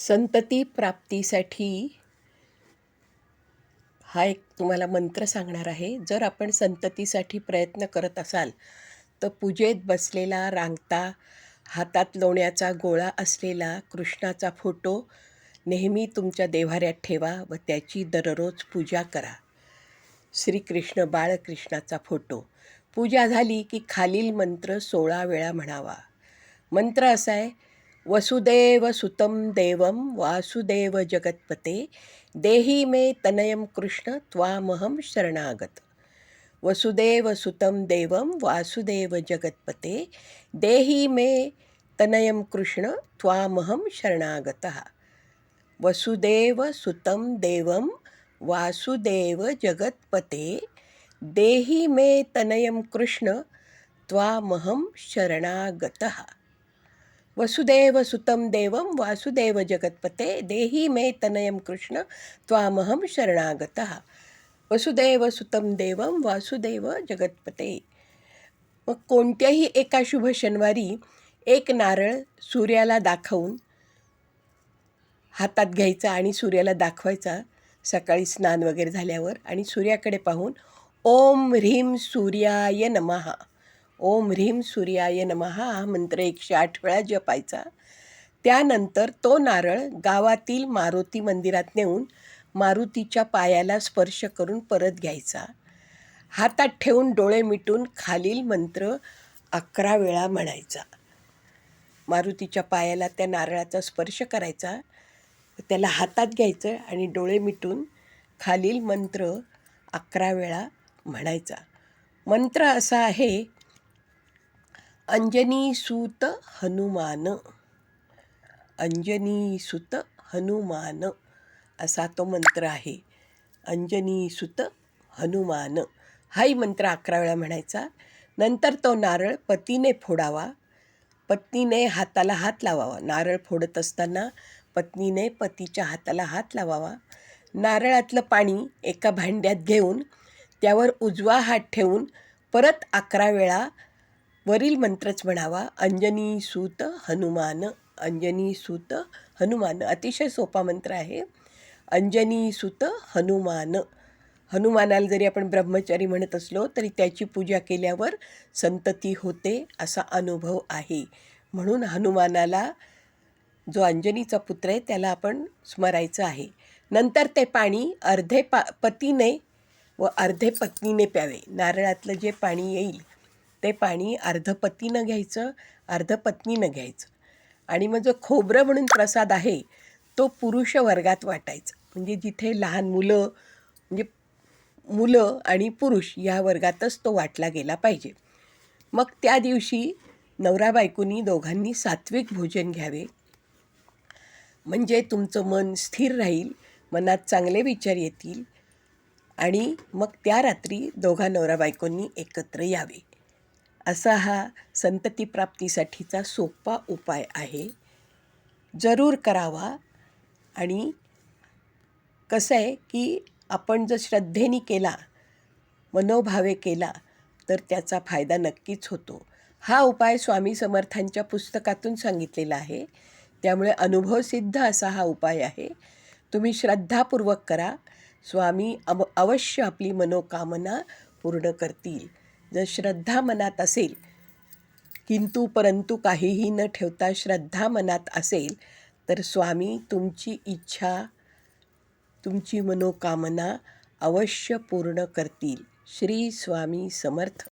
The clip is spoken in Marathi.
संतती प्राप्तीसाठी हा एक तुम्हाला मंत्र सांगणार आहे. जर आपण संततीसाठी प्रयत्न करत असाल, तर पूजेत बसलेला, रांगता, हातात लोण्याचा गोळा असलेला कृष्णाचा फोटो नेहमी तुमच्या देव्हाऱ्यात ठेवा व त्याची दररोज पूजा करा. श्रीकृष्ण बाळकृष्णाचा फोटो. पूजा झाली की खालील मंत्र 16 वेळा म्हणावा. मंत्र असा आहे: वसुदेव सुतं देवं वासुदेव जगत्पते देही मे तनयं कृष्ण त्वामहं शरणागत. वसुदेव सुतं देवं वासुदेव जगत्पते देही मे तनयं कृष्ण त्वामहं शरणागतः. वसुदेव सुतं देवं वासुदेव जगत्पते देहि मे तनयं कृष्ण त्वामहं शरणागतः. वसुदेव सुतं देवं वासुदेव जगत्पते देहि मे तनयं कृष्ण त्वामहं शरणागतः. वसुदेव सुतं देवं वासुदेव जगत्पते. मग कोणत्याही एका शुभ शनिवारी एक नारळ सूर्याला दाखवून हातात घ्यायचा आणि सूर्याला दाखवायचा सकाळी स्नान वगैरे झाल्यावर, आणि सूर्याकडे पाहून ओम ह्रीं सूर्याय नमः, ओम ह्रीं सूर्याय नमः हा मंत्र 108 वेळा जपायचा. त्यानंतर तो नारळ गावातील मारुती मंदिरात नेऊन मारुतीच्या पायाला स्पर्श करून परत घ्यायचा. हातात ठेवून डोळे मिटून खालील मंत्र 11 वेळा म्हणायचा. मारुतीच्या पायाला त्या नारळाचा स्पर्श करायचा, त्याला हातात घ्यायचं आणि डोळे मिटून खालील मंत्र 11 वेळा म्हणायचा. मंत्र असा आहे: अंजनी सूत हनुमान, अंजनी सुत हनुमान असा तो मंत्र आहे. अंजनी सुत हनुमान हाही मंत्र 11 वेळा म्हणायचा. नंतर तो नारळ पतीने फोडावा, पत्नीने हाताला हात लावावा. नारळ फोडत असताना पत्नीने पतीच्या हाताला हात लावावा. नारळातलं पाणी एका भांड्यात घेऊन त्यावर उजवा हात ठेवून परत 11 वेळा वरील मंत्रच म्हणावा: अंजनी सूत हनुमान, अंजनी सूत हनुमान. अतिशय सोपा मंत्र आहे. अंजनी सूत हनुमान. हनुमानाला जरी आपण ब्रह्मचारी म्हणत असलो तरी त्याची पूजा केल्यावर संतती होते असा अनुभव आहे. म्हणून हनुमानाला, जो अंजनीचा पुत्र आहे, त्याला आपण स्मरायचं आहे. नंतर ते पाणी अर्धे पतीने व अर्धे पत्नीने प्यावे. नारळातलं जे पाणी येईल ते पाणी अर्ध पतीनं घ्यायचं, अर्ध पत्नीनं घ्यायचं. आणि मग जो खोबरं म्हणून प्रसाद आहे तो पुरुष वर्गात वाटायचा. म्हणजे जिथे लहान मुलं, म्हणजे मुलं आणि पुरुष या वर्गातच तो वाटला गेला पाहिजे. मग त्या दिवशी नवरा बायकोनी दोघांनी सात्विक भोजन घ्यावे. म्हणजे तुमचं मन स्थिर राहील, मनात चांगले विचार येतील आणि मग त्या रात्री दोघा नवरा बायकोंनी एकत्र यावे. असा हा संतती प्राप्तीसाठीचा सोपा उपाय आहे. जरूर करावा. आणि कसं आहे की आपण जर श्रद्धेने केला, मनोभावे केला, तर त्याचा फायदा नक्कीच होतो. हा उपाय स्वामी समर्थांच्या पुस्तकातून सांगितलेला आहे, त्यामुळे अनुभवसिद्ध असा हा उपाय आहे. तुम्ही श्रद्धापूर्वक करा. स्वामी अवश्य आपली मनोकामना पूर्ण करतील. जर श्रद्धा मनात असेल, किंतु परंतु काहीही न ठेवता श्रद्धा मनात असेल, तर स्वामी तुमची इच्छा, तुमची मनोकामना अवश्य पूर्ण करतील. श्री स्वामी समर्थ.